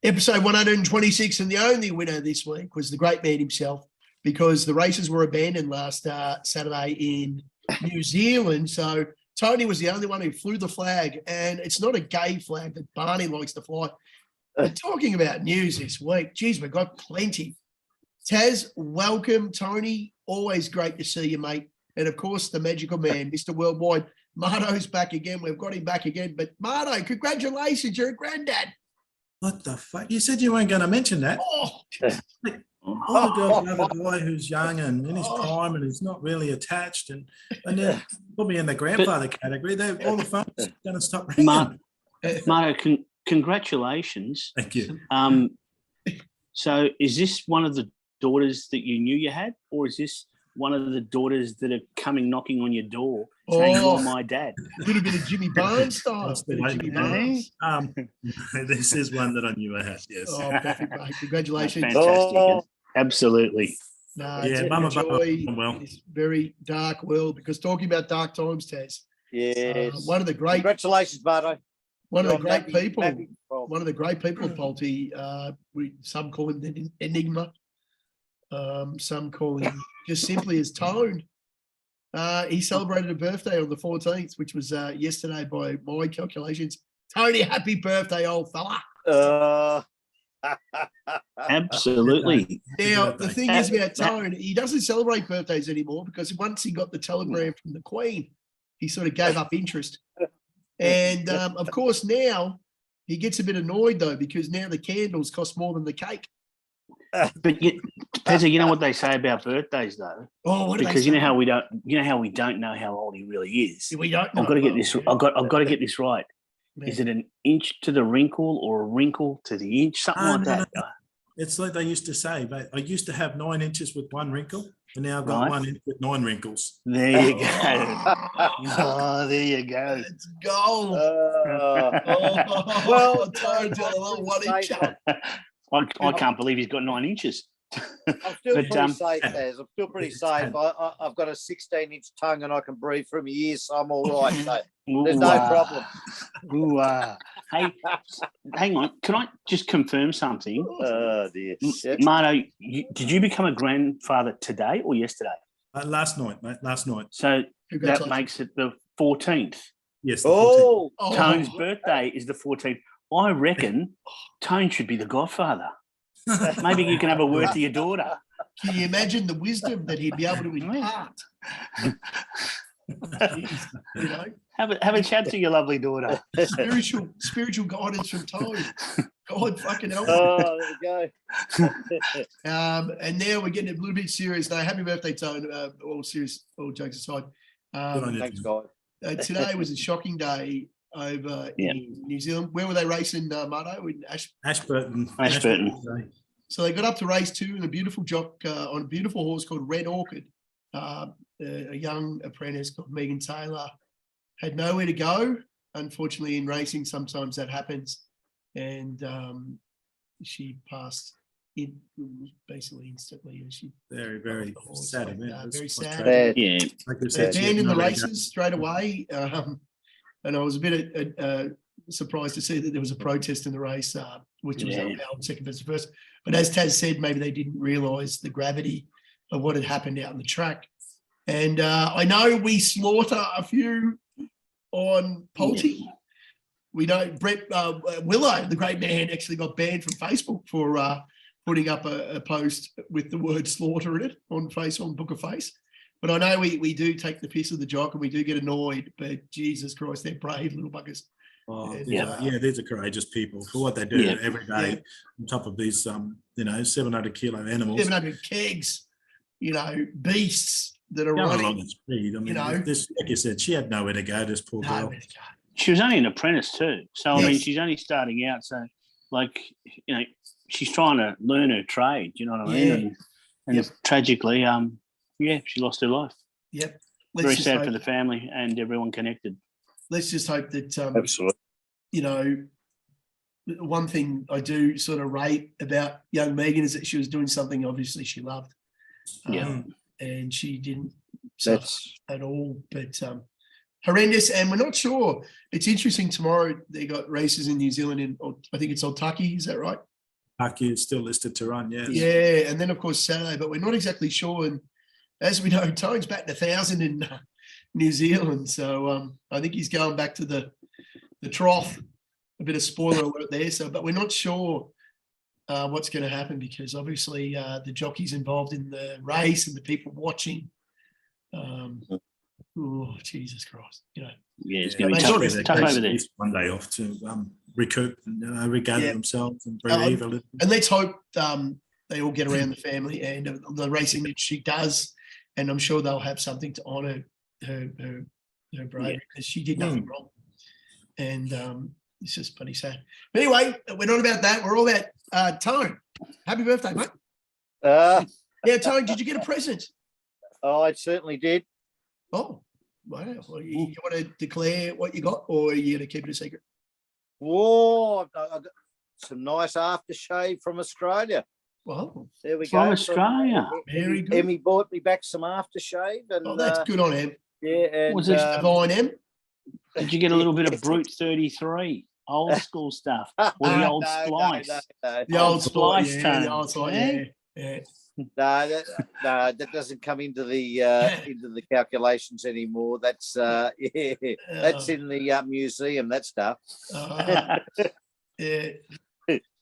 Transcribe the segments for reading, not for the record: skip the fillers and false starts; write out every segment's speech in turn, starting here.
Episode 126, and the only winner this week was the great man himself, because the races were abandoned last Saturday in New Zealand. So Tony was the only one who flew the flag, and it's not a gay flag that Barney likes to fly. But talking about news this week, geez, we've got plenty. Taz, welcome. Tony, always great to see you, mate. And, of course, the magical man, Mr. Worldwide, Marto's back again. We've got him back again. But, Marto, congratulations. You're a granddad. What the fuck? You said you weren't going to mention that. Oh, all the girls love a guy who's young and in his prime and he's not really attached. And then put me in the grandfather category. All the phones going to stop ringing. Marto, congratulations. Thank you. So is this one of the daughters that you knew you had, or is this one of the daughters that are coming knocking on your door saying, you're my dad? A little bit of Jimmy Barnes style. Jimmy Barnes. This is one that I knew I had, yes. Oh, perfect, mate. Congratulations. Fantastic. Absolutely. No, yeah, Mama well. It's very dark world, because talking about dark times, Taz. Yes. One of the great. Congratulations, Barto. One of the great people. One of the great people of Polty. Some call him the Enigma. Some call him just simply as Tone. He celebrated a birthday on the 14th, which was yesterday by my calculations. Tony, happy birthday, old fella. Absolutely. Now, the thing is about Tone, he doesn't celebrate birthdays anymore, because once he got the telegram from the Queen, he sort of gave up interest. And, of course, now he gets a bit annoyed, though, because now the candles cost more than the cake. But Pezza, you know what they say about birthdays, though. Oh, what? Because you know how we don't know how old he really is. We don't know. I've got to get this. I've got to get this right. Yeah. Is it an inch to the wrinkle or a wrinkle to the inch? Something like that. No. It's like they used to say. But I used to have 9 inches with 1 wrinkle, and now I've got 1 inch with 9 wrinkles. There you go. Oh, there you go. Let's go. Well, Tone, a little 1 inch. I can't believe he's got 9 inches. I'm still pretty safe, Taz. I'm still pretty safe. I've got a 16-inch tongue and I can breathe from my ears, so I'm all right. So there's no problem. Hey, hang on. Can I just confirm something? Oh, dear. Marto, did you become a grandfather today or yesterday? Last night, mate. Last night. So that makes it the 14th. Yes. Tone's birthday is the 14th. I reckon Tone should be the godfather. Maybe you can have a word to your daughter. Can you imagine the wisdom that he'd be able to impart? Have a chat to your lovely daughter. Spiritual guidance from Tone. God fucking help. Oh, there we go. And now we're getting a little bit serious. No, happy birthday, Tone. All jokes aside. Thanks, guys. Today was a shocking day over in New Zealand. Where were they racing, Marto? In Ashburton. So they got up to race 2 in a beautiful jock on a beautiful horse called Red Orchid. A young apprentice called Megan Taylor had nowhere to go. Unfortunately, in racing, sometimes that happens. And she passed in basically instantly. And she very sad event. Very sad. Yeah. They banned in the races straight away. And I was a bit surprised to see that there was a protest in the race, which was upheld second versus first. But as Taz said, maybe they didn't realise the gravity of what had happened out in the track. And I know we slaughter a few on Polty. We know Brett Willow, the great man, actually got banned from Facebook for putting up a post with the word slaughter in it on Book of Face. But I know we do take the piss of the jock and we do get annoyed, but Jesus Christ, they're brave little buggers. Oh, these are courageous people for what they do every day on top of these, 700 kilo animals. 700 kegs, beasts that are running along at speed. I mean, this, like you said, she had nowhere to go, this poor girl. She was only an apprentice too. So, I mean, she's only starting out. So, she's trying to learn her trade, you know what I mean? And tragically, she lost her life. Yep. Very sad for the family and everyone connected. Let's just hope that, absolutely. One thing I do sort of rate about young Megan is that she was doing something obviously she loved. And she didn't suffer at all, but horrendous. And we're not sure. It's interesting. Tomorrow they got races in New Zealand I think it's Otaki. Is that right? Lucky is still listed to run, yeah. Yeah, and then of course Saturday, but we're not exactly sure. And as we know, Tone's batting 1,000 in New Zealand, so I think he's going back to the trough. A bit of spoiler alert there. So, but we're not sure what's going to happen because obviously the jockeys involved in the race and the people watching. Oh, Jesus Christ! Yeah, it's going to be tough over there. One day off to recoup and regather themselves and breathe a little. And let's hope they all get around the family and the racing industry does, and I'm sure they'll have something to honour her bravery because she did nothing wrong. And it's just bloody sad. But anyway, we're not about that. We're all about Tone. Happy birthday, mate. Yeah, Tone, did you get a present? Oh, I certainly did. Oh, wow. Well, you want to declare what you got or are you going to keep it a secret? Whoa, I got some nice aftershave from Australia. Well, there we from go. Australia. Very good. Emmy bought me back some aftershave. And, that's good on him. Yeah. And, was it Divine M? Did you get a little bit of Brute 33? Old school stuff. Or the old splice? No. The old splice, Tone. The old splice, yeah. No, that doesn't come into the calculations anymore. That's that's in the museum. That stuff. Yeah.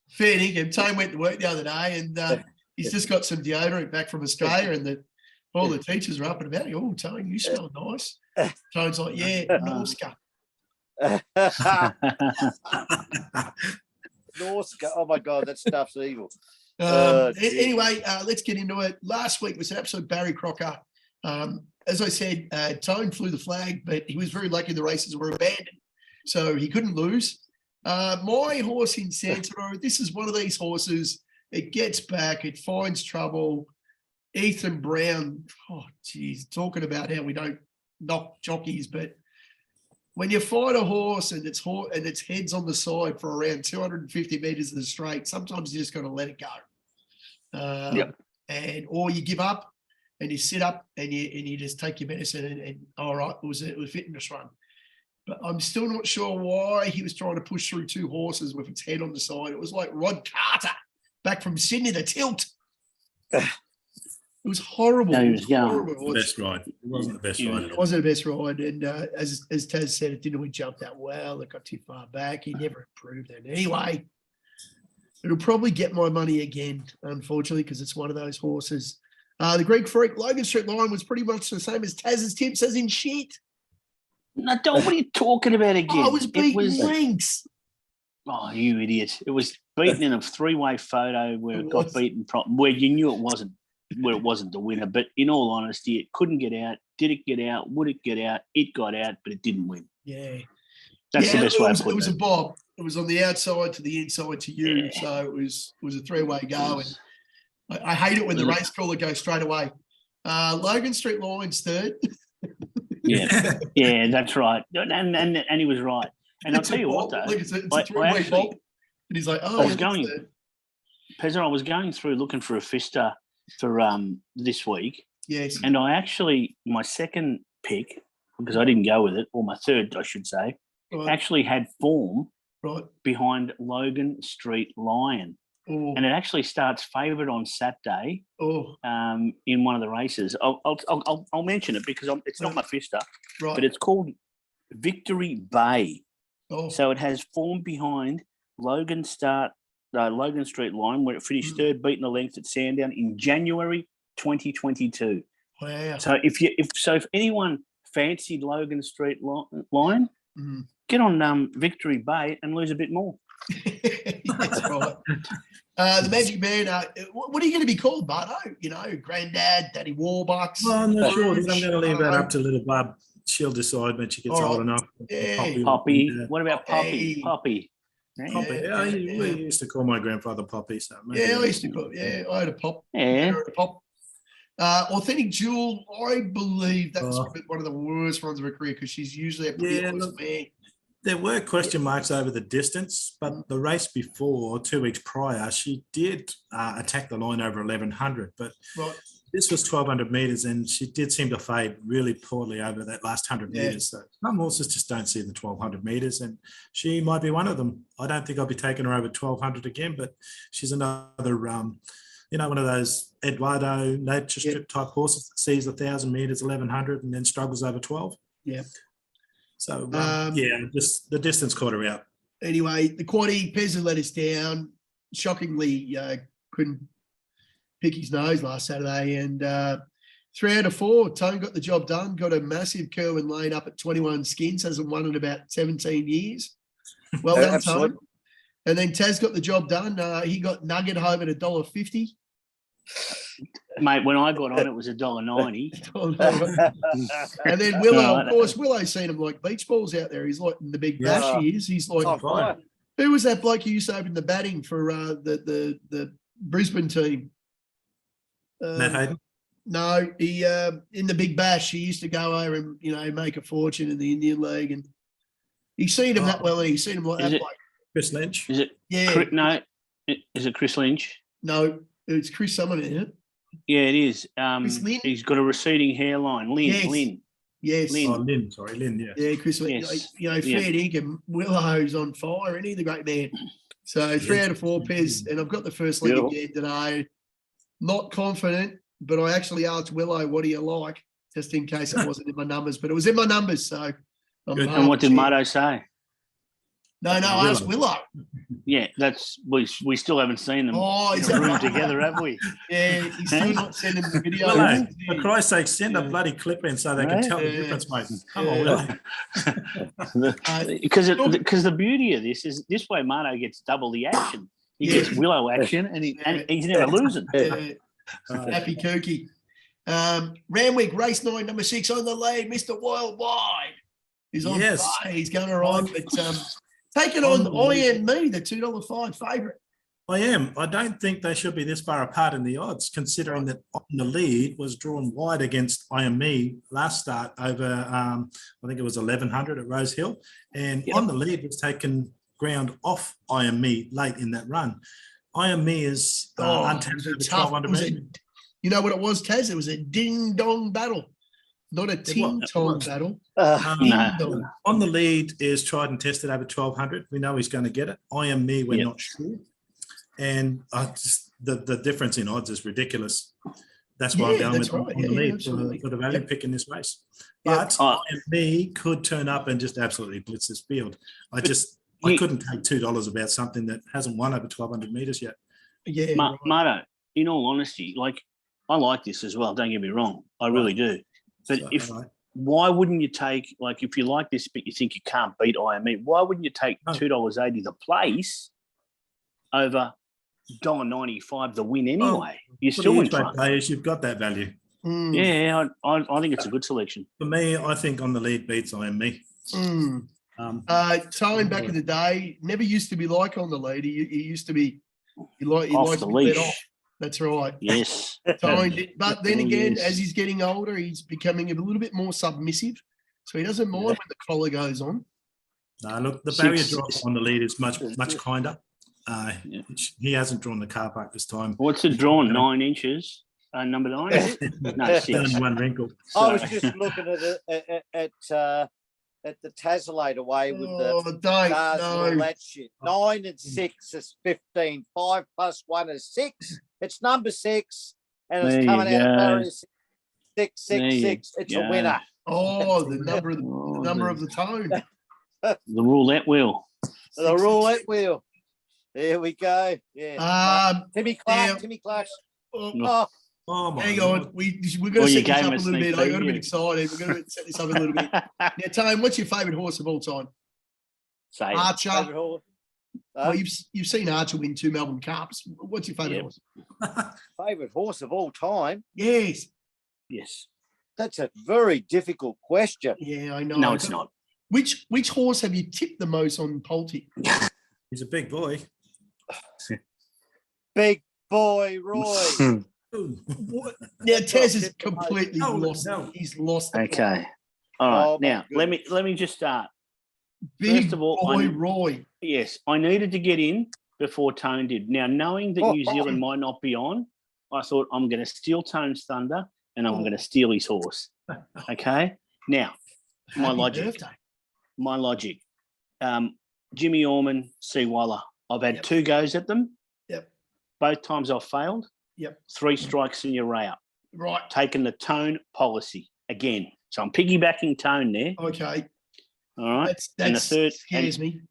Fair dinkum. Tone went to work the other day, and he's just got some deodorant back from Australia, and all the teachers are up and about. Oh, Tone, you smell nice. Tone's like, yeah, Norska. Norska. Oh my God, that stuff's evil. Anyway, let's get into it. Last week was an absolute Barry Crocker. As I said, Tone flew the flag, but he was very lucky the races were abandoned, so he couldn't lose. My horse in Santoro, this is one of these horses. It gets back, it finds trouble. Ethan Brown, oh geez, talking about how we don't knock jockeys, but when you fight a horse and its head's on the side for around 250 meters of the straight, sometimes you just got to let it go. Or you give up and you sit up and you just take your medicine and all right, it was a fitness run. But I'm still not sure why he was trying to push through two horses with its head on the side. It was like Rod Carter back from Sydney, the tilt. It was horrible. No, it was horrible. The best ride. It wasn't the best ride. It wasn't the best ride. And as Taz said, it didn't really jump that well. It got too far back. He never improved it. Anyway, it'll probably get my money again, unfortunately, because it's one of those horses. The Greek Freak Logan Street line was pretty much the same as Taz's tips, as in shit. No, Don, what are you talking about again? Oh, it was beating links. Oh, you idiot. It was beaten in a three-way photo where it got beaten, where you knew it wasn't the winner. But in all honesty, it couldn't get out. Did it get out? Would it get out? It got out, but it didn't win. Yeah. That's the best way of putting it. It was a bob. It was on the outside to the inside to you. Yeah. So it was a three-way go. And I hate it when the race caller goes straight away. Logan Street Line's third. Yeah, that's right. And he was right. And I'll tell you what, though. It's a three-way bob. And he's like, oh, Pezzer, I was going through looking for a Fister for this week. Yes. And my second pick, because I didn't go with it, or my third, I should say, actually had form behind Logan Street Lion. Oh. And it actually starts favoured on Saturday in one of the races. I'll mention it because it's not my Fister, but it's called Victory Bay. Oh. So it has form behind Logan Street Line, where it finished third, beating the length at Sandown in January 2022. Wow. So if anyone fancied Logan Street Line, get on Victory Bay and lose a bit more. That's right. The Magic Man, what are you going to be called, Bardo? You know, Granddad, Daddy Warbucks? Well, I'm not sure. I'm going to leave that up to little Bub. She'll decide when she gets old enough. Yeah. Poppy. What about Poppy? Poppy. Yeah, we used to call my grandfather Poppy. So I used to call. Yeah, I had a Pop. Yeah. I had a Pop. Authentic Jewel, I believe that's one of the worst runs of her career because she's usually a pretty honest man. There were question marks over the distance, but the race before, 2 weeks prior, she did attack the line over 1100. But This was 1,200 metres, and she did seem to fade really poorly over that last 100 Yeah. metres. So some horses just don't see the 1,200 metres, and she might be one of them. I don't think I'll be taking her over 1,200 again, but she's another, one of those Eduardo nature strip type horses that sees 1,000 metres, 1,100, and then struggles over 12. Yeah. So, just the distance caught her out. Anyway, the quaddie, Pez let us down. Shockingly, couldn't pick his nose last Saturday. And 3 out of 4, Tone got the job done. Got a massive Kerwin Lane up at 21 skins. Hasn't won in about 17 years. Well done, Absolutely. Tone. And then Taz got the job done. He got Nugget home at $1.50. Mate, when I got on, it was $1.90. And then Willow, of course, Willow's seen him like beach balls out there. He's like in the big bash he is. He's like, Top guy. who was that bloke who used to open the batting for the Brisbane team? Matt Hayden? No, he in the big bash, he used to go over and make a fortune in the Indian League, and he's seen him that well, and he's seen him like that. Chris Lynch? Is it? Yeah. No. Is it Chris Lynch? No, it's Chris Summerton, isn't it? Yeah, it is. Chris Lynn? He's got a receding hairline. Lynn. Yes. Lynn. Oh, Lynn, sorry, Lynn, yeah. Yeah, Chris Lynn. Yes. Fair dinkum. Willow's on fire, and he's the great man. So 3 out of 4, Pez, and I've got the first leg again today. Not confident, but I actually asked Willow, what do you like? Just in case it wasn't in my numbers, but it was in my numbers. So, And what did Mato say? No, I asked Willow. Yeah, we still haven't seen them Oh, in is a that room right? together, have we? Yeah, he's still not sending the video. Willow, for Christ's sake, send a bloody clip in so they can tell the Yeah. difference, mate. Come on, Willow. Because the beauty of this is this way Mato gets double the action. He gets Willow action, and he's never losing. Happy kooky. Ramwick, race 9, number 6 on the lead, Mr. Worldwide. He's on fire. He's going all right, but taking on I Am Me, the $2.05 favourite. I am. I don't think they should be this far apart in the odds, considering that On the Lead was drawn wide against I Am Me last start over, I think it was 1,100 at Rose Hill. And On the Lead was taken ground off I Am Me late in that run. I Am Me is untapped over 1,200 metres. You know what it was, Taz? It was a ding-dong battle, not a ting-tong battle. No. On the Lead is tried and tested over 1,200. We know he's going to get it. I Am Me, we're not sure. And the difference in odds is ridiculous. That's why I'm going with On the Lead for the value pick in this race. But I Am Me could turn up and just absolutely blitz this field. I couldn't take $2 about something that hasn't won over 1,200 metres yet. Yeah, Mato, in all honesty, I like this as well. Don't get me wrong, I really do. But why wouldn't you take, if you like this, but you think you can't beat IME, why wouldn't you take $2.80 the place over $1.95 the win anyway? You still in front. Players, you've got that value. Yeah, I think it's a good selection. For me, I think On the Lead beats IME. Tone back in the day never used to be like On the Lead. He used to be off the leash. That's right. Yes. But then again, as he's getting older, he's becoming a little bit more submissive. So he doesn't mind when the collar goes on. No, look, the barrier drop On the Lead is much kinder. He hasn't drawn the car park this time. What's it drawn? 9 inches? Number 9? Is it? No, 6. Only one wrinkle. I was just looking at the Tasselator way with the stars and all that shit. 9 and 6 is 15. 5 plus 1 is 6. It's number 6, and it's coming out of barrier 666. It's a winner. Oh, the number of the tone. The roulette wheel. The roulette wheel. There we go. Yeah. Timmy Clark. Oh my Hang on. We're going to set this up a little bit. I got a bit excited. We're going to set this up a little bit. Now, Tone, what's your favourite horse of all time? Say Archer. Well, you've seen Archer win 2 Melbourne Cups. What's your favourite horse? Favourite horse of all time? Yes. That's a very difficult question. Yeah, I know. No, it's not. Which horse have you tipped the most on Polty? He's a big boy. Big Boy Roy. Now Tez is completely lost. No. He's lost. Okay. All right. Now let me just start. First of all, Roy. Yes, I needed to get in before Tone did. Now, knowing that New Zealand might not be on, I thought, I'm going to steal Tone's thunder and I'm going to steal his horse. Okay. Now, my Happy logic. birthday. My logic. Jimmy Orman, C. Waller. I've had 2 goes at them. Yep. Both times I've failed. Yep. 3 strikes and you're out. Right. Taking the Tone policy again. So I'm piggybacking Tone there. Okay. All right. And the third scares me.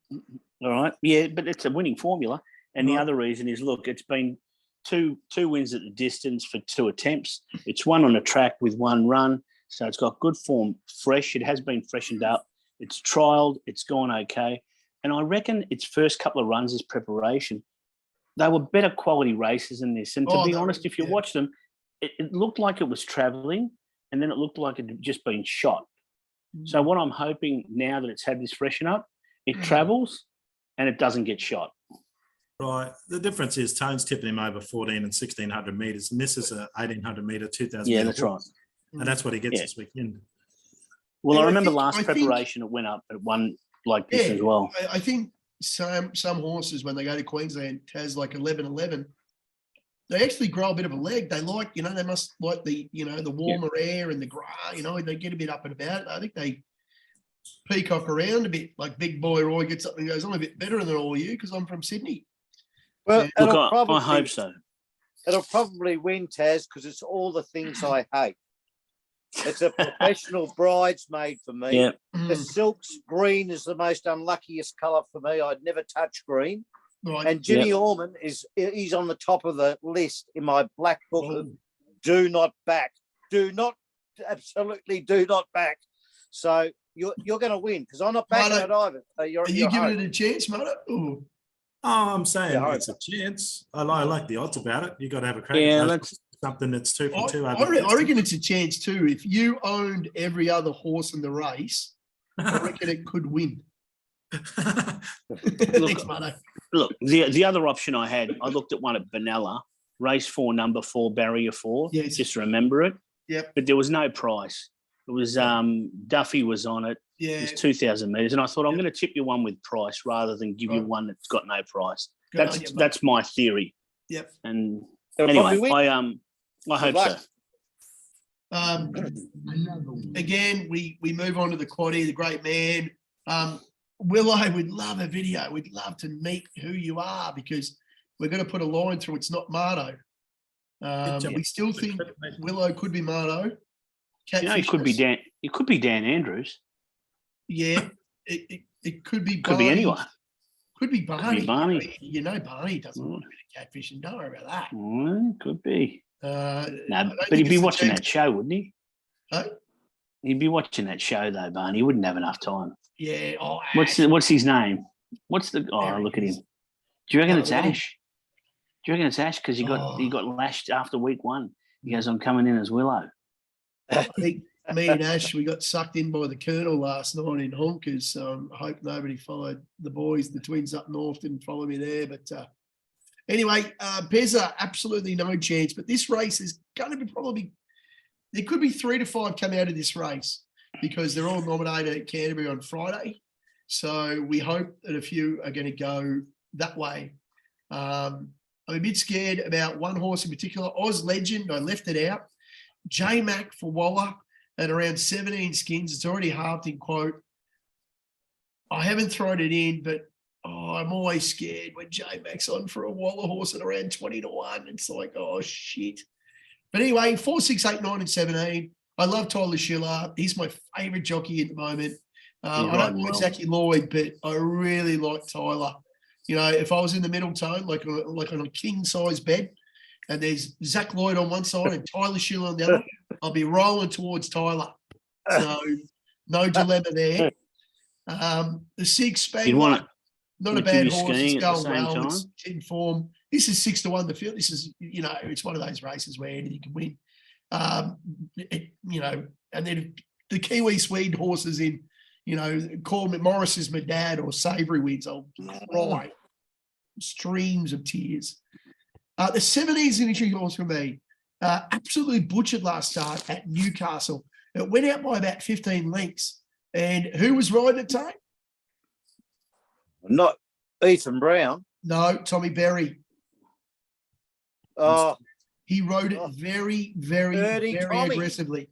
All right. Yeah, but it's a winning formula. And the Right. other reason is, look, it's been two wins at the distance for 2 attempts. It's 1 on a track with 1 run. So it's got good form, fresh. It has been freshened up. It's trialled. It's gone okay. And I reckon its first couple of runs as preparation, they were better quality races than this. And to be honest, if you watch them, it looked like it was travelling and then it looked like it had just been shot. So what I'm hoping now that it's had this freshen up, it travels and it doesn't get shot. Right. The difference is Tone's tipping him over 14 and 1,600 metres, and this is a 1,800 metre, 2,000 Yeah, metre that's horse. right. And that's what he gets this weekend. Well, And I I remember think- last I think- preparation it went up at one like this as well. I think some horses, when they go to Queensland, has like 11-11. They actually grow a bit of a leg. They like, they must like the warmer air and the grass, they get a bit up and about. I think they peacock around a bit, like Big Boy Roy gets up and goes, I'm a bit better than all you because I'm from Sydney. Well, Look, I hope so. It'll probably win, Taz, because it's all the things I hate. It's a professional bridesmaid for me. Yeah. The silks green is the most unluckiest colour for me. I'd never touch green. Right. And Jimmy Orman he's on the top of the list in my black book of do not back. Absolutely do not back. So you're going to win because I'm not backing it either. So Are you giving it a chance, mate? Oh, I'm saying it's a chance. I like the odds about it. You got to have a crack. Yeah, at something that's 2 for 2. I reckon it's a chance too. If you owned every other horse in the race, I reckon it could win. Thanks, mate. Look, the other option I had, I looked at one at Benalla, race 4, number 4, barrier 4. Yes. Just remember it. Yep. But there was no price. It was Duffy was on it. Yeah. It was 2,000 metres. And I thought, I'm going to tip you one with price rather than give you one that's got no price. That's my theory. Yep. And Anyway, I hope so. Again, we move on to the quaddie, the great man. Willow, we'd love a video. We'd love to meet who you are because we're going to put a line through. It's not Marto. We still think Willow could be Marto. It could be Dan. It could be Dan Andrews. Yeah, it could be. Could be anyone. Could be Barney. Barney. Barney doesn't want to be catfishing. Don't worry about that. Could be. No, but he'd be watching that show, wouldn't he? Huh? He'd be watching that show though, Barney. He wouldn't have enough time. Yeah. Oh, what's his name? Look at him. Do you reckon it's Ash? Do you reckon it's Ash because he got lashed after week 1? He goes, I'm coming in as Willow. I think me and Ash, we got sucked in by the Colonel last night in Honkers. I hope nobody followed the boys, the twins up north, didn't follow me there. But anyway, Pezza, absolutely no chance. But this race is going to be there could be 3 to 5 come out of this race because they're all nominated at Canterbury on Friday. So we hope that a few are going to go that way. I'm a bit scared about one horse in particular, Oz Legend. I left it out. J-Mac for Waller at around 17 skins. It's already halved in quote. I haven't thrown it in, but I'm always scared when J-Mac's on for a Waller horse at around 20 to 1. It's like, oh, shit. But anyway, 4, 6, 8, 9, and 17. I love Tyler Schiller. He's my favourite jockey at the moment. I don't like Zachy Lloyd, but I really like Tyler. If I was in the middle tone, like on a king-size bed, and there's Zach Lloyd on one side and Tyler Schiller on the other, I'll be rolling towards Tyler. So no dilemma there. The 6 Spangler, not a bad horse. It's going well. It's in form. This is 6 to 1 the field. This is, it's one of those races where anything can win. And then the Kiwi Swede horses in, called Morris is my dad or Savoury wins, I'll cry. Streams of tears. The 70s is an interesting horse for me. Absolutely butchered last start at Newcastle. It went out by about 15 lengths. And who was riding it, Tane? Not Ethan Brown. No, Tommy Berry. Oh, He rode it very, very Tommy. aggressively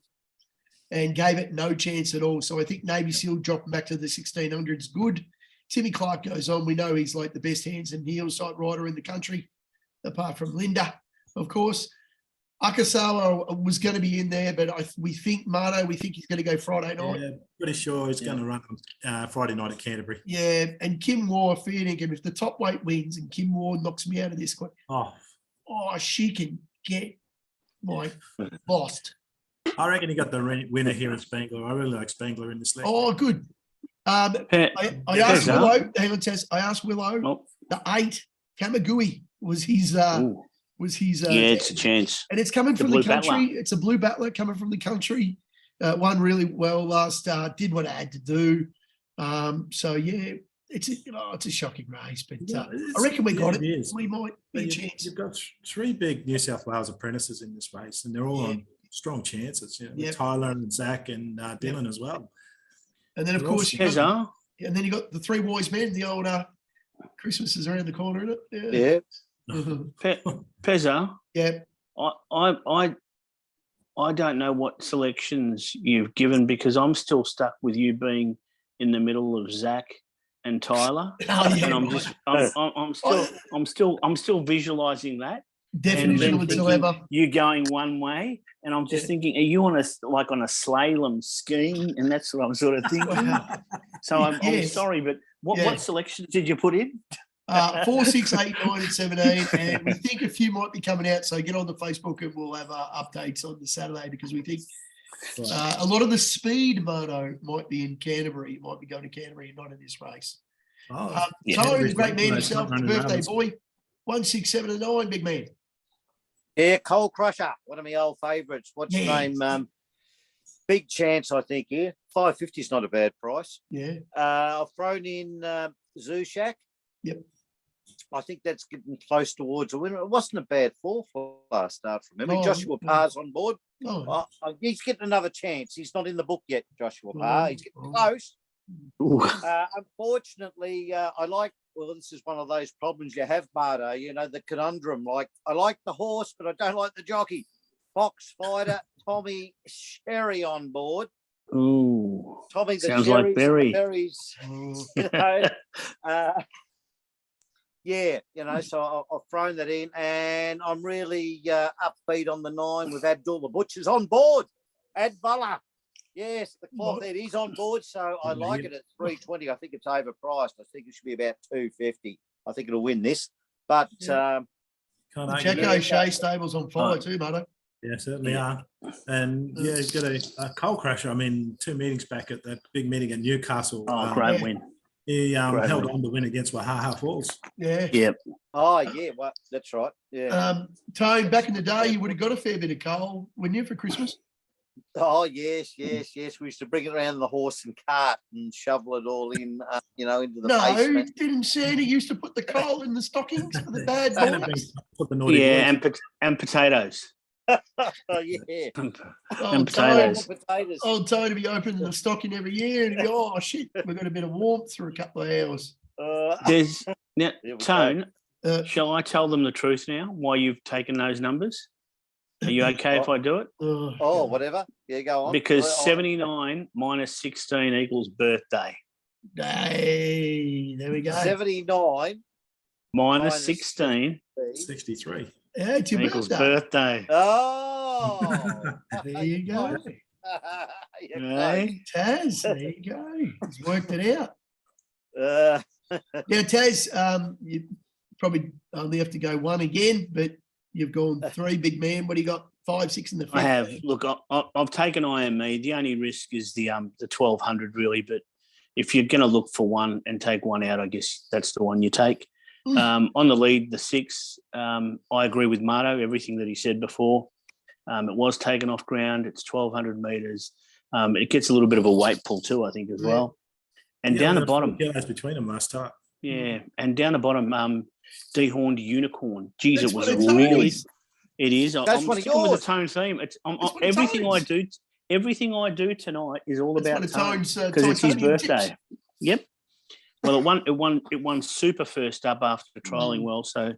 and gave it no chance at all. So I think Navy Seal dropping back to the 1600s good. Timmy Clark goes on. We know he's like the best hands and heels side rider in the country, apart from Linda, of course. Akasawa was going to be in there, but we think Marto, we think he's going to go Friday night. Yeah, pretty sure he's going to run Friday night at Canterbury. Yeah, and Kim Moore, fair dinkum, if the top weight wins and Kim Moore knocks me out of this, she can get lost. I reckon he got the winner here in Spangler. I really like Spangler in this leg. Oh, good. I asked Willow, hang on, Tess. I asked Willow, the 8, Kamagui was his it's a chance. And it's coming from the country. Battler. It's a blue battler coming from the country. Won really well last start, did what it had to do. So yeah, it's a shocking race, but I reckon we got it. We might be a chance. You've got 3 big New South Wales apprentices in this race, and they're all on strong chances. Tyler and Zach and Dylan as well. And then of course you got the 3 wise men, the old Christmas is around the corner, isn't it? Pezza. Yeah. I don't know what selections you've given because I'm still stuck with you being in the middle of Zach and Tyler, and I'm still visualizing that. Definition whatsoever. You going one way, and I'm just thinking, are you on a slalom skiing? And that's what I'm sort of thinking. So I'm sorry, but what selections did you put in? 4, 6, 8, 9, and 17, and we think a few might be coming out. So get on the Facebook, and we'll have updates on the Saturday because we think a lot of the speed moto might be in Canterbury. It might be going to Canterbury and not in this race. Tyler is a great man himself. The birthday boy, 1, 6, 7, and 9, big man. Yeah, Coal Crusher, one of my old favourites. What's his name? Big chance, I think. Yeah, 550 is not a bad price. Yeah. I've thrown in Zushak. Yep. I think that's getting close towards a winner. It wasn't a bad 4 for last start from him. Joshua Parr's on board. He's getting another chance. He's not in the book yet, Joshua Parr. He's getting close. Unfortunately, this is one of those problems you have, Marto, the conundrum. Like, I like the horse, but I don't like the jockey. Fox Fighter, Tommy Sherry on board. Ooh. Tommy the sounds like Berry. Berries. So I've thrown that in, and I'm really upbeat on the 9 with Abdul the Butcher's on board. Adbullah. Yes, the cloth head is on board, so I like it at 320. I think it's overpriced. I think it should be about 250. I think it'll win this. But the Jacko Shea stable's on fire too, Marto. Yeah, certainly are. And he's got a Coal Crusher. I mean, 2 meetings back at that big meeting in Newcastle. Great win. He held on to win against Wahaha Falls. Yeah. Yep. Oh, yeah. Well, that's right. Yeah. Tone, back in the day, you would have got a fair bit of coal, wouldn't you, for Christmas? Oh, yes. We used to bring it around the horse and cart and shovel it all in, into the basement. No, didn't Sandy used to put the coal in the stockings for the bad boys? And potatoes. Yeah. And potatoes. Old Tone to be opening the stocking every year and go, shit, we've got a bit of warmth for a couple of hours. Tone, shall I tell them the truth now, why you've taken those numbers? Are you okay if I do it? Whatever. Yeah, go on. Because 79 minus 16 equals birthday. Hey, there we go. 79 minus 16. 63. Yeah, it's your equals birthday. Oh. There you go. Hey, Taz, there you go. He's worked it out. Taz, you probably only have to go 1 again, but you've gone 3, big man. What do you got? 5, 6 in the 5th? I have. Look, I've taken IME. The only risk is the 1200 really, but if you're going to look for one and take one out, I guess that's the one you take. On the lead, the 6, I agree with Marto, everything that he said before. It was taken off ground. It's 1,200 metres. It gets a little bit of a weight pull too, I think, as well. And down the bottom. Between them last time. Yeah, and down the bottom, Dehorned Unicorn. Geez, it was really. It is. That's I'm one of sticking with yours. the Tone theme. Everything I do. Everything I do tonight is all about Tone because it's his birthday. Tips. Yep. Well, it won super first up after trialling well. So,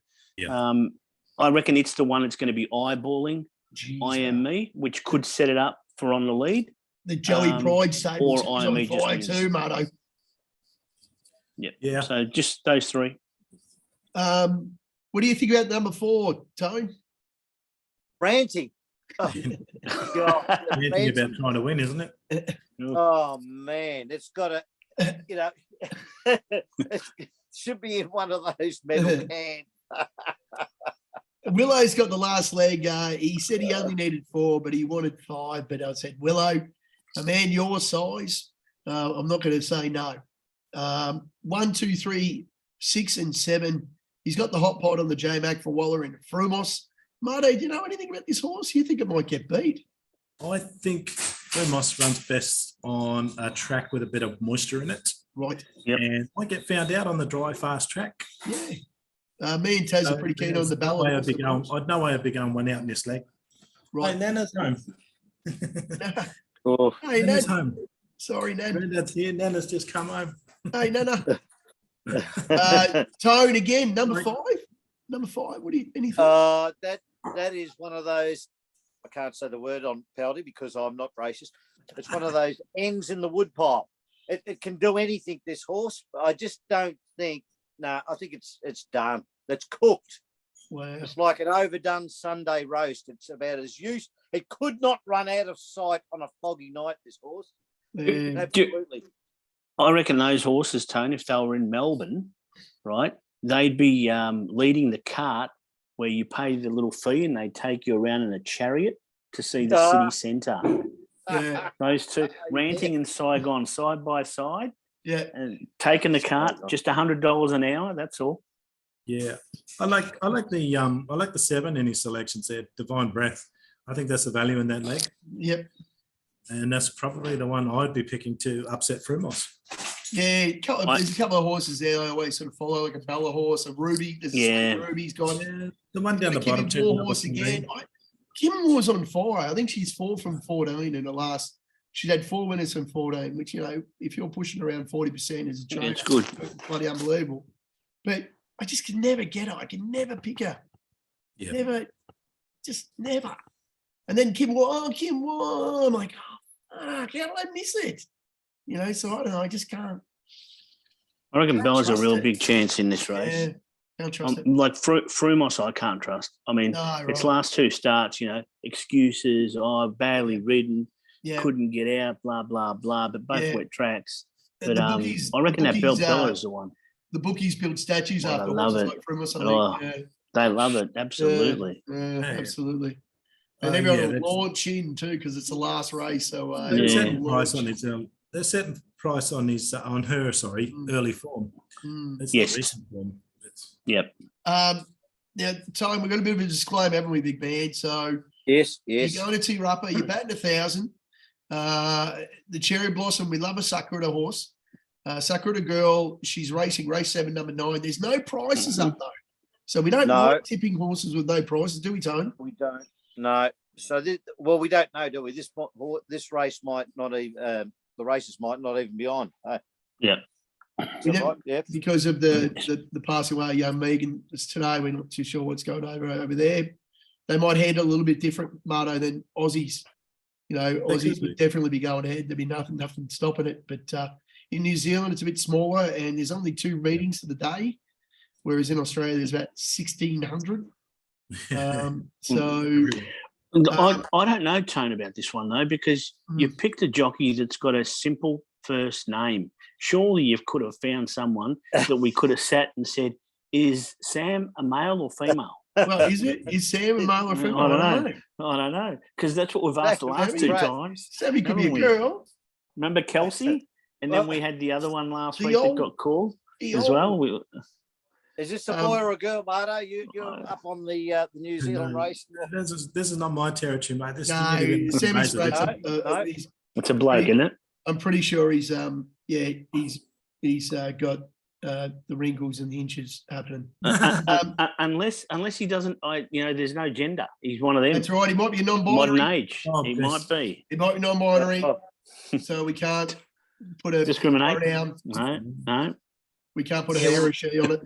I reckon it's the one that's going to be eyeballing Jeez, I Am Me, which could set it up for on the lead. The Joey Pride stable or is I Am on Me just fire wins. too, Marto. Yeah. So just those three. What do you think about number 4, Tone? Ranting. Oh, God. Anything about trying to win, isn't it? Oh, man. It's got to, it should be in one of those metal cans. Willow's got the last leg. He said he only needed 4, but he wanted 5. But I said, Willow, a man your size, I'm not going to say no. 1, 2, 3, 6, and 7. He's got the hot pot on the J-Mac for Waller and Frumos. Marty, do you know anything about this horse? You think it might get beat? I think Frumos runs best on a track with a bit of moisture in it. Right. Yep. And might get found out on the dry, fast track. Yeah. Me and Taz are pretty keen on the ballot. I'd know I'd be going one out in this leg. Right. Hey, Nana's home. Hey, Nana's Nan. home. Sorry, Nan. Granddad's here. Nana's just come home. Hey, Nana. Tone again, number 5. Number 5. What do you anything? That is one of those. I can't say the word on penalty because I'm not racist. It's one of those ends in the woodpile. It can do anything. This horse, but I just don't think. No, I think it's done. It's cooked. Wow. It's like an overdone Sunday roast. It's about as used. It could not run out of sight on a foggy night. This horse, absolutely. I reckon those horses, Tone, if they were in Melbourne, right, they'd be leading the cart where you pay the little fee and they take you around in a chariot to see the city centre. Yeah. Those two, Ranting and Saigon side by side. Yeah. And taking the cart, just $100 an hour. That's all. Yeah, I like the 7 in his selections there, Divine Breath. I think that's the value in that leg. Yep. And that's probably the one I'd be picking to upset Frumos. Yeah, there's a couple of horses there I always sort of follow, like a Bella horse, a Ruby. There's a Ruby's gone. Yeah, the one down the bottom. Kim Moore horse again. Kim Moore's on fire. I think she's 4 from 14 in the last. She's had 4 winners from 14, which, if you're pushing around 40% is a joke. It's good. Bloody unbelievable. But I just can never get her. I can never pick her. Yeah. Never. Just never. And then Kim Moore. I'm like, how did I miss it? So I don't know. I just can't. I reckon Bella's a real big chance in this race. Yeah, can't trust it. Like Frumos, I can't trust. I mean, its last 2 starts, excuses, badly ridden, couldn't get out, blah, blah, blah, but both wet tracks. But I reckon that Bella is the one. The bookies build statues after love it. like Frumos, I think. They love it, absolutely. Absolutely. And everyone will launch in too because it's the last race. So they're setting price on his on her early form. It's yes. the recent form. Yep. Now, Tom, we've got a bit of a disclaimer, haven't we, big man? So yes. You're going to T-Rupper, you're batting 1,000. The Cherry Blossom, we love a Sakurada horse. Sakurada girl, she's racing race 7, number 9. There's no prices up though. So we don't like tipping horses with no prices, do we, Tone? We don't. No. So, we don't know, do we? This race might not even, the races might not even be on. Yeah. Because of the passing away of young Megan today, we're not too sure what's going over there. They might handle it a little bit different, Marto, than Aussies. Aussies would definitely be going ahead. There'd be nothing stopping it. But in New Zealand, it's a bit smaller, and there's only 2 meetings for the day, whereas in Australia, there's about 1,600. I don't know, Tone, about this one, though, because you've picked a jockey that's got a simple first name. Surely you could have found someone that we could have sat and said, is Sam a male or female? Well, is Sam a male or female? I don't know. Because that's what we've asked the last 2 times. Sammy could be a girl. Remember Kelsey? And then we had the other one last week that got called as well. Is this a boy or a girl, Marto? You're up on the New Zealand race. This is not my territory, mate. Sammy's it's a bloke, isn't it? I'm pretty sure he's got the wrinkles and the inches happening. Unless he doesn't, there's no gender. He's one of them. That's right. He might be a non-binary. Modern age. He might be. He might be non-binary. So we can't put a discriminate. Down. No. We can't put a he or a she on it.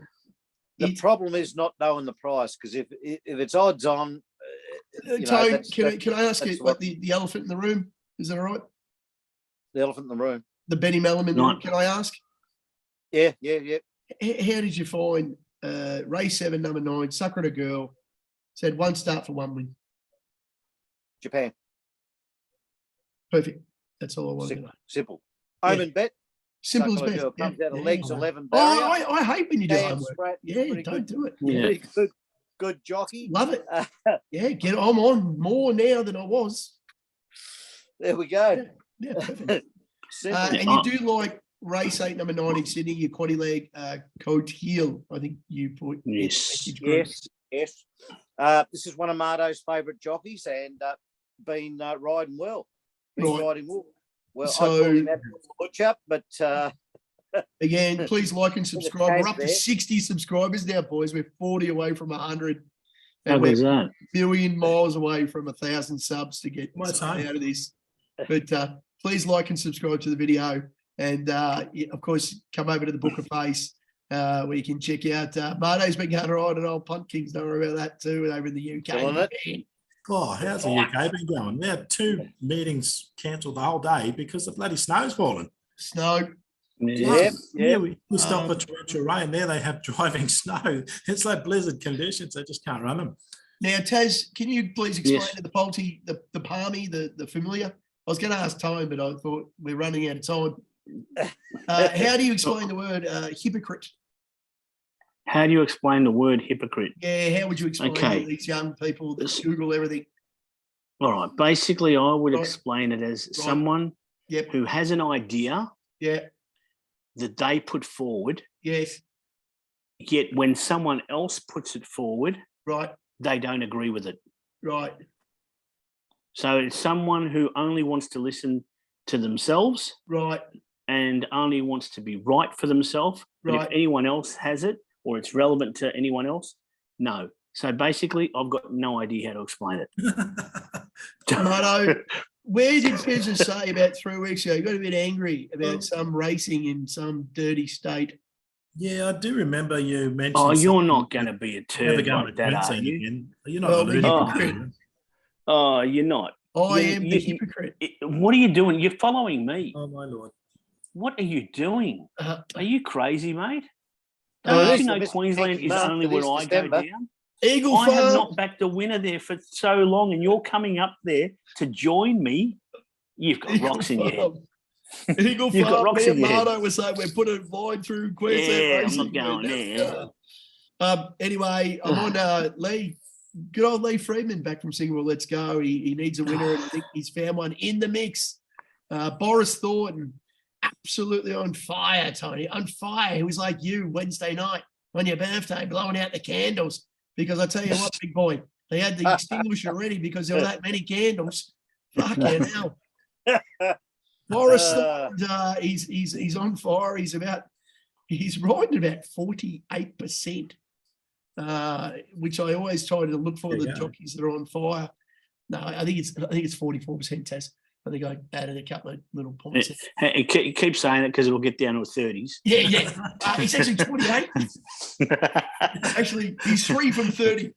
The problem is not knowing the price, because if it's odds on, Tone, can I ask you what the elephant in the room? Is that all right? The elephant in the room. The Benny Mellum in the room. Can I ask? Yeah. How did you find race 7, number 9, Sucker a Girl? Said 1 start for 1 win. Japan. Perfect. That's all I wanted to know. Simple. Omen bet. Simple as best. Comes out of legs 11 barrier. Oh, I hate when you do homework. Yeah, don't do it. Yeah. Good jockey. Love it. Yeah, I'm on more now than I was. There we go. Yeah, perfect. And you do like race 8, number 9 in Sydney, your quaddy leg, Coat Heel. I think you put. Yes. Yes. This is one of Mardo's favourite jockeys, and been riding well. Riding well. Well, so, I call him Butcher, but again, please like and subscribe. We're up to 60 subscribers now, boys. We're 40 away from 100. And we're a million miles away from 1,000 subs to get out of this. But please like and subscribe to the video. And, of course, come over to the Book of Face where you can check out Mardo's been going right at Old Punt Kings. Don't worry about that too, over in the UK. Oh, how's the UK been going? We had 2 meetings cancelled the whole day because the bloody snow's falling. Snow. Yeah. We stopped at torrential rain. There they have driving snow. It's like blizzard conditions. They just can't run them. Now, Taz, can you please explain to the Polty, the palmy, the familiar? I was going to ask Tone, but I thought we're running out of time. How do you explain the word hypocrite? How do you explain the word hypocrite? Yeah, how would you explain to these young people that Google everything? All right. Basically, I would explain it as someone who has an idea that they put forward. Yes. Yet when someone else puts it forward, they don't agree with it. Right. So it's someone who only wants to listen to themselves. Right. And only wants to be right for themselves. But if anyone else has it, or it's relevant to anyone else, no. So basically, I've got no idea how to explain it. Mardo, where did Fezzer say about 3 weeks ago? You got a bit angry about some racing in some dirty state. Yeah, I do remember you mentioned. Oh, you're not going to be a turd like that, are you? Again. You're not a hypocrite. Oh, you're not. I am the hypocrite. What are you doing? You're following me. Oh, my Lord. What are you doing? Are you crazy, mate? Don't Don't you know Queensland is only where I go down? Eagle I Farm. have not backed a winner there for so long, and you're coming up there to join me. You've got rocks in your head. Eagle You've got Farm. rocks Me in and your head. Mardo was saying we're putting a line through Queensland Yeah, racing. I'm not going there. Anyway, I'm on Lee. Good old Lee Freeman back from Singapore. Let's go. He needs a winner, and I think he's found one in the mix. Boris Thornton, absolutely on fire, Tony. On fire. He was like you Wednesday night on your birthday, blowing out the candles. Because I tell you what, big boy, they had the extinguisher ready because there were that many candles. Fucking hell. Boris Thornton, he's on fire. He's riding about 48%. Which I always try to look for the jockeys that are on fire. No, I think it's 44% test. I think I added a couple of little points. Keep saying it because it'll get down to 30s. Yeah. He's actually 28. Actually, he's 3 from 30.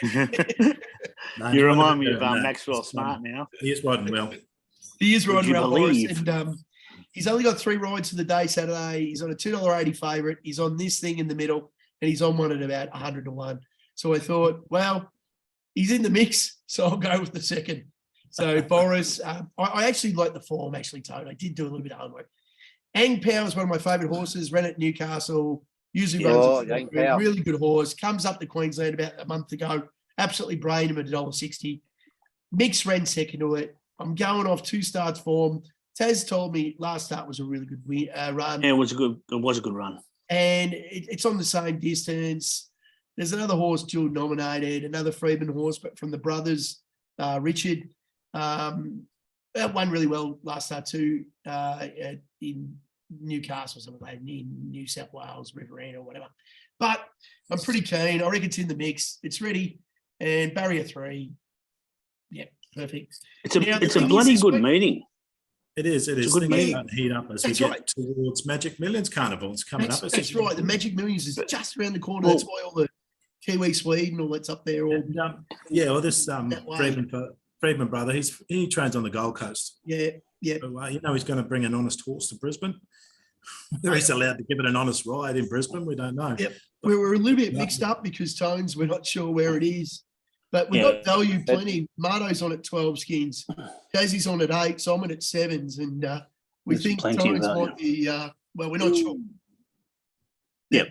You remind me of Maxwell Smart now. He is riding well. He is riding well, Boris. And he's only got 3 rides for the day Saturday. He's on a $2.80 favourite. He's on this thing in the middle. And he's on one at about 100 to 1. So I thought, well, he's in the mix, so I'll go with the second. So Boris, I actually like the form, actually, Toad. I did do a little bit of homework. Ang Power is one of my favourite horses, ran at Newcastle, usually runs a really good horse, comes up to Queensland about a month ago, absolutely brained him at $1.60. Mix ran second to it. I'm going off 2 starts form. Taz told me last start was a really good run. Yeah, it was a good run. And it's on the same distance. There's another horse dual nominated, another Freeman horse, but from the brothers, Richard. That won really well last start too in Newcastle, somewhere in New South Wales, Riverina or whatever. But I'm pretty keen. I reckon it's in the mix. It's ready. And barrier 3. Yeah, perfect. It's a bloody good meeting. It is. a good Things meeting. starting to heat up as That's we get right. towards Magic Millions Carnival. It's coming up. That's right. The Magic Millions is just around the corner. Well- That's why all the Kiwi Swede and all that's up there. All And, this That way. Friedman brother, he trains on the Gold Coast. yeah. So, he's going to bring an honest horse to Brisbane. Whether he's allowed to give it an honest ride in Brisbane, we don't know. Yep. We were a little bit mixed up because Tones, we're not sure where it is. But we've got value plenty. Marto's on at 12 skins. Daisy's on at 8, so I'm at 7s. And we There's think plenty of Tones value. might be, well, we're not sure. Yep.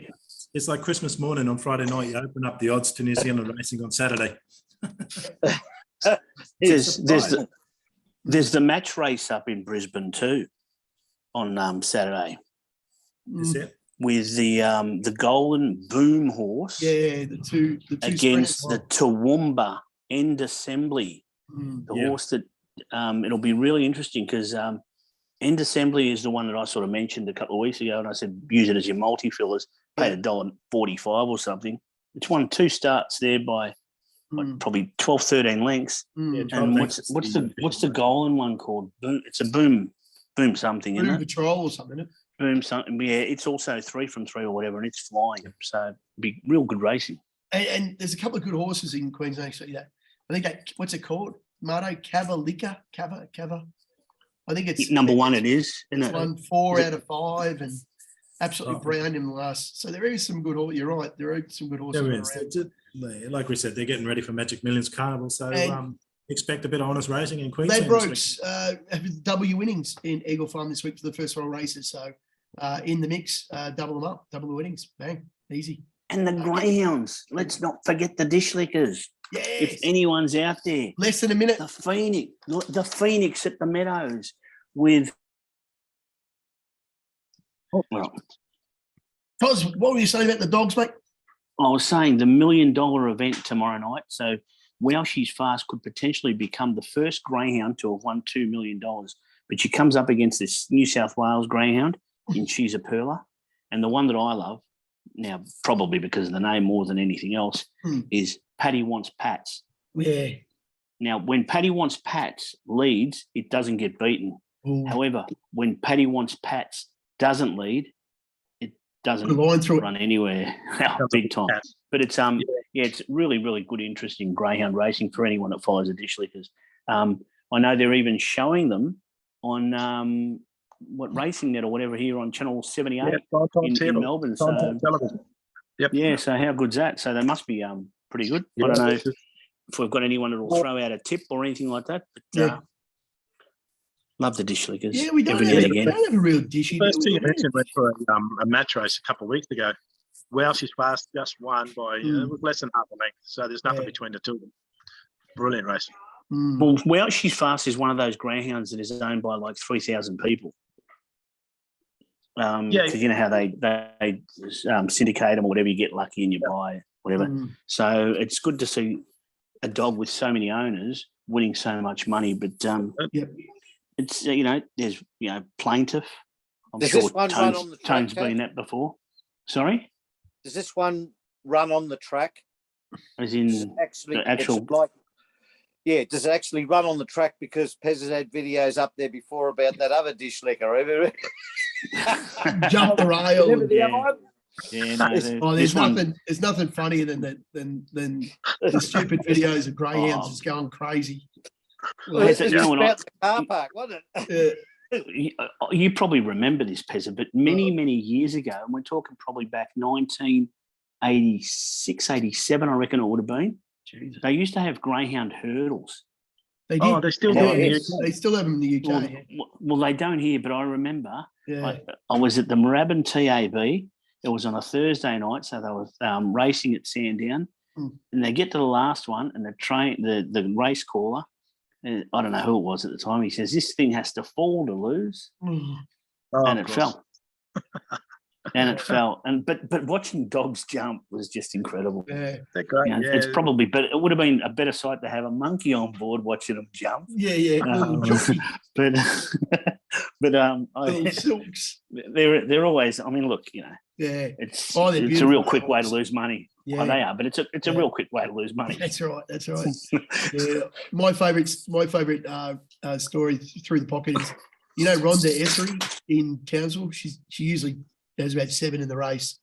It's like Christmas morning on Friday night. You open up the odds to New Zealand racing on Saturday. There's the match race up in Brisbane too on Saturday Is it? with the Golden Boom horse Yeah, the two against sprinters. the Toowoomba End Assembly. The horse that it'll be really interesting because End Assembly is the one that I sort of mentioned a couple of weeks ago, and I said use it as your multi-fillers. Paid $1.45 or something. It's won 2 starts there by probably 12, 13 lengths. And what's the Golden one called? Boom. It's a boom something, isn't Boom it? Patrol or something, isn't it? Boom something. Yeah, it's also 3 from 3 or whatever, and it's flying. So be real good racing. And there's a couple of good horses in Queensland actually. I think what's it called? Marto Cavallica. Cava. I think it's Number 1 it is, isn't It's it? won 4 out of 5 and absolutely browned in the last. So there is some good horses. You're right. There are some good horses There around. is. Like we said, they're getting ready for Magic Millions Carnival. So expect a bit of honest racing in They Queensland. Brokes have W winnings in Eagle Farm this week for the first 4 races. So in the mix, double them up, double the winnings. Bang, easy. And the greyhounds. Let's not forget the dish lickers. Yes. If anyone's out there, Less than a minute. the Phoenix at the Meadows with. Well, Cos, what were you saying about the dogs, mate? I was saying the $1 million event tomorrow night. So Wow She's Fast could potentially become the first greyhound to have won $2 million. But she comes up against this New South Wales greyhound in She's a Perler. And the one that I love, now probably because of the name more than anything else, is Paddy Wants Pats. Yeah. Now, when Paddy Wants Pats leads, it doesn't get beaten. Ooh. However, when Paddy Wants Pats doesn't lead, it doesn't Put a line through it. run anywhere. Big time. But it's it's really, really good, interesting greyhound racing for anyone that follows the dish lickers. I know they're even showing them on Racing Net or whatever here on Channel 78 in Melbourne. So yeah, so how good's that? So they must be pretty good. I don't know if we've got anyone that will throw out a tip or anything like that. But love the dish lickers. Yeah, we don't have a real dishy. First thing you mentioned went for a match race a couple of weeks ago. Wow She's Fast just won by less than half a length. So there's nothing between the two of them. Brilliant race. Well, Wow She's Fast is one of those greyhounds that is owned by like 3,000 people. Because you know how they syndicate them or whatever, you get lucky and you buy whatever. So it's good to see a dog with so many owners winning so much money. But it's there's Plaintiff. I'm Does sure this one run on the track, Tone's been that before. Sorry, Does this one run on the track? as in Actually, the actual. it's like, does it actually run on the track? Because Pez has had videos up there before about that other dish licker. Jump the rail. There's There's nothing funnier than that than the stupid videos of greyhounds just going crazy. It's about the car park, wasn't it? You probably remember this, Pezza, but many, many years ago, and we're talking probably back 1986, 87, I reckon it would have been. Jesus. They used to have greyhound hurdles. They did. They still do. They still have them in the UK. Well, they don't here, but I remember I was at the Moorabbin TAB. It was on a Thursday night, so they were racing at Sandown, and they get to the last one, and the race caller, I don't know who it was at the time, he says, this thing has to fall to lose. And it fell. And it fell. But watching dogs jump was just incredible. Yeah. They're great. It's probably better. It would have been a better sight to have a monkey on board watching them jump. But silks. They're always. I mean, look, it's a real quick way to lose money. Yeah. They are, but it's a real quick way to lose money. That's right. My favourite story through the pocket you know, Rhonda Essery in Townsville, she usually has about 7 in the race.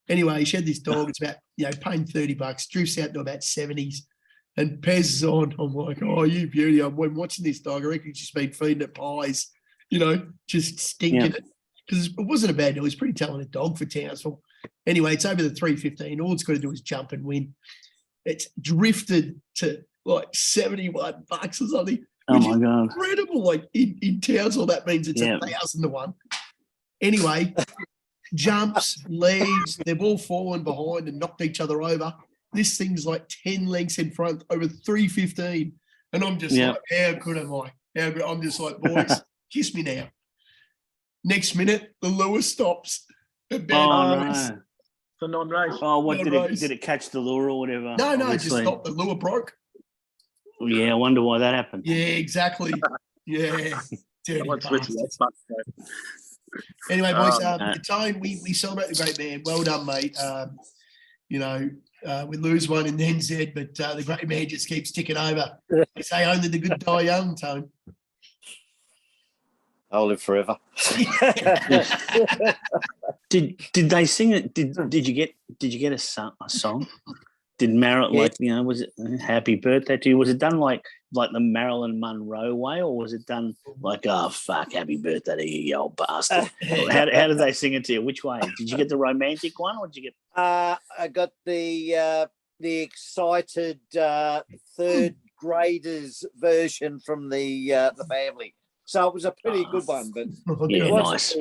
Anyway, she had this dog. It's about, paying $30, drifts out to about 70s. And Pez is on. I'm like, oh, you beauty. I'm watching this dog. I reckon she's been feeding it pies, just stinking it. Because it wasn't a bad dog. It was a pretty talented dog for Townsville. Anyway, it's over the 3:15. All it's got to do is jump and win. It's drifted to like $71 or something. Oh my God. Incredible. Like in Townsville, that means it's 1,000 to 1. Anyway, jumps, leaves, they've all fallen behind and knocked each other over. This thing's like 10 lengths in front over 3:15. And I'm just like, how good am I? How good? I'm just like, boys, kiss me now. Next minute, the lure stops. Oh, no. For non-race. Oh, what did it catch the lure or whatever? No, it just stopped. The lure broke. Yeah, I wonder why that happened. Yeah, exactly. Yeah. Dirty bastards. Anyway, boys, the time we celebrate the great man. Well done, mate. We lose one in the NZ, but the great man just keeps ticking over. They say only the good die young, Tone. I'll live forever. Did they sing it? Did you get a song? Did Marilyn was it Happy Birthday to you? Was it done like the Marilyn Monroe way, or was it done like, oh fuck, Happy Birthday to you, you old bastard? How did they sing it to you? Which way? Did you get the romantic one, or did you get? I got the excited third graders version from the family. So it was a pretty good one, but it wasn't nice.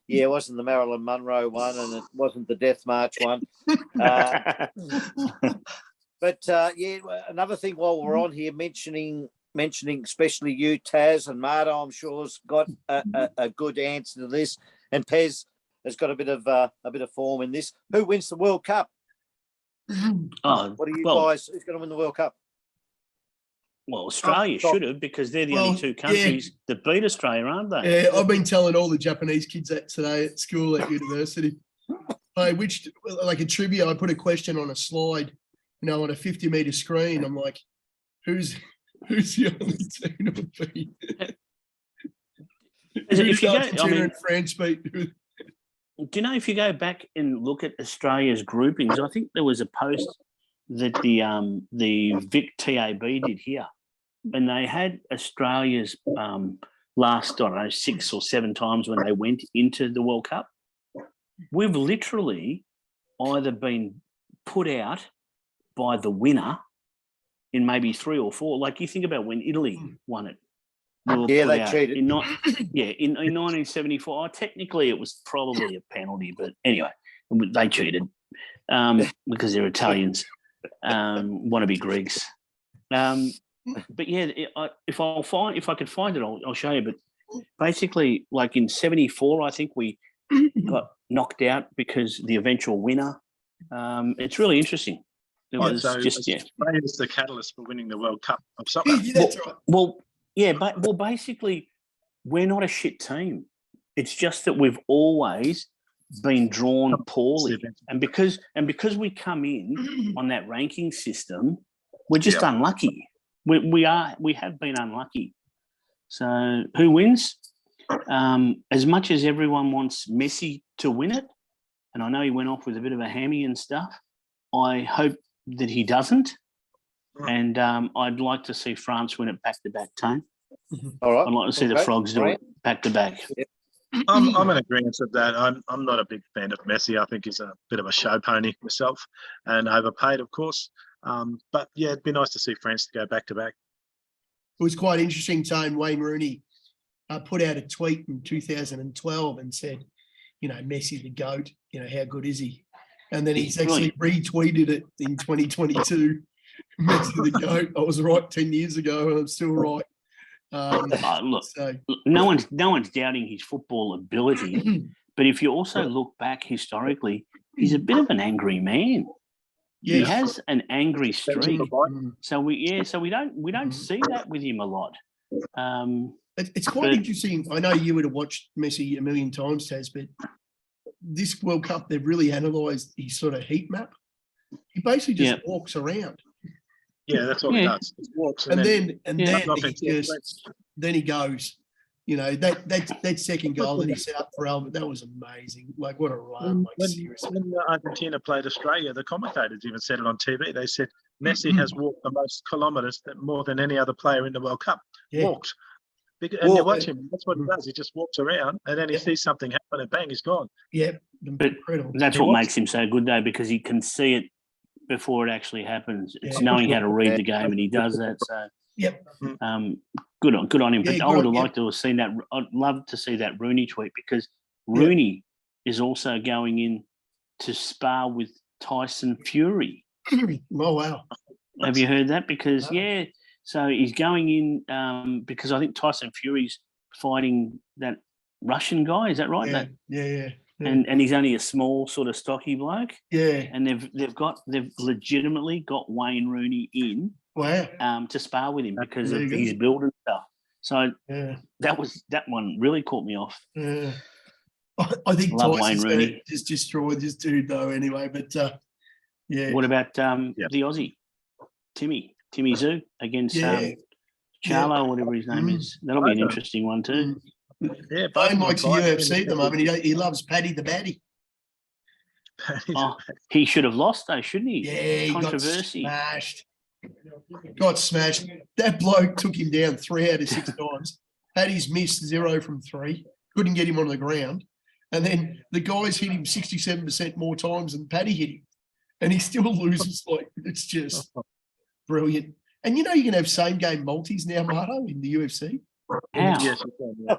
It wasn't the Marilyn Monroe one, and it wasn't the Death March one. But another thing while we're on here, mentioning especially you, Taz, and Marta, I'm sure has got a good answer to this, and Pez has got a bit of form in this. Who wins the World Cup? What are you guys? Who's going to win the World Cup? Well, Australia should have, because they're the only two countries that beat Australia, aren't they? Yeah, I've been telling all the Japanese kids that today at school at university. Like a trivia, I put a question on a slide, on a 50-meter screen. I'm like, who's the only team to beat? If you go, France beat. Do you know, if you go back and look at Australia's groupings, I think there was a post that the Vic TAB did here, and they had Australia's last, 6 or 7 times when they went into the World Cup. We've literally either been put out by the winner in maybe 3 or 4. Like, you think about when Italy won it. They cheated. In 1974. Technically, it was probably a penalty, but anyway, they cheated because they're Italians. Want to be Greeks. But yeah, if I could find it, I'll show you. But basically, like in 74, I think we got knocked out because the eventual winner. It's really interesting. It was Australia's the catalyst for winning the World Cup of soccer. That's right. Well, basically, we're not a shit team. It's just that we've always been drawn poorly, and because we come in on that ranking system, we're just unlucky. We have been unlucky. So who wins? As much as everyone wants Messi to win it, and I know he went off with a bit of a hammy and stuff, I hope that he doesn't. And I'd like to see France win it back to back, Tone. All right. I'd like to see the Frogs do it back to back. Yep. I'm in agreement with that. I'm not a big fan of Messi. I think he's a bit of a show pony myself, and overpaid, of course. But yeah, it'd be nice to see France to go back to back. It was quite interesting, Tone. Wayne Rooney put out a tweet in 2012 and said, Messi the GOAT, how good is he? And then he's actually retweeted it in 2022. Messi the GOAT. I was right 10 years ago, and I'm still right. No one's doubting his football ability, but if you also look back historically, he's a bit of an angry man. Yeah. He has an angry streak. So we don't see that with him a lot. It's quite interesting. I know you would have watched Messi a million times, Taz, but this World Cup, they've really analysed his sort of heat map. He basically just walks around. Yeah, that's all he does. He walks then he goes. You know, that second goal that he set up for Albert, that was amazing. Like, what a run. Like, seriously. When Argentina played Australia, the commentators even said it on TV. They said Messi has walked the most kilometres more than any other player in the World Cup. Yeah. Walked. And you watch him, that's what he does. He just walks around and then he sees something happen and bang, he's gone. Yeah. But Incredible. that's what makes him so good, though, because he can see it before it actually happens. It's knowing how to read the game, and he does that. So, good on him. But I would have liked to have seen that. I'd love to see that Rooney tweet, because Rooney is also going in to spar with Tyson Fury. Oh, wow. Have you heard that? Because, so he's going in because I think Tyson Fury's fighting that Russian guy. Is that right? Yeah. And he's only a small, sort of stocky bloke. Yeah. And they've legitimately got Wayne Rooney in to spar with him because of his build and stuff. So that one really caught me off. Yeah. I think Tyson's going to just destroy this dude though anyway. But What about the Aussie? Timmy Zoo against Charlo, whatever his name is. That'll be an interesting one too. Yeah, Bone likes the UFC at the moment. He loves Paddy the Baddy. He should have lost though, shouldn't he? Yeah, Controversy. Got smashed. That bloke took him down 3 out of 6 times. Paddy's missed 0 from 3. Couldn't get him on the ground. And then the guys hit him 67% more times than Paddy hit him. And he still loses. Like, it's just brilliant. And you know you can have same game multis now, Marto, in the UFC. How? Yes, you can, yeah.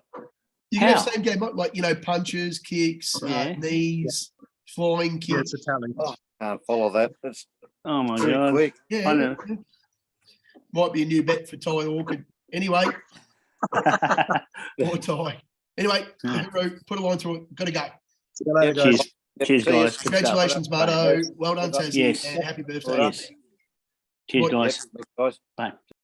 You can have same game, like, you know, punches, kicks, knees, flying kicks. Yeah, it's a talent. Can't follow that. That's Oh my too God. quick. Yeah, I know. might be a new bet for Ty Orchid. Anyway, or Ty. Anyway, put a line through it. Got to go. See you later, guys. Cheers, guys. Congratulations, Marto. Well done, Tassie. Yes. And happy birthday. Yes. Cheers, guys. Guys. Bye.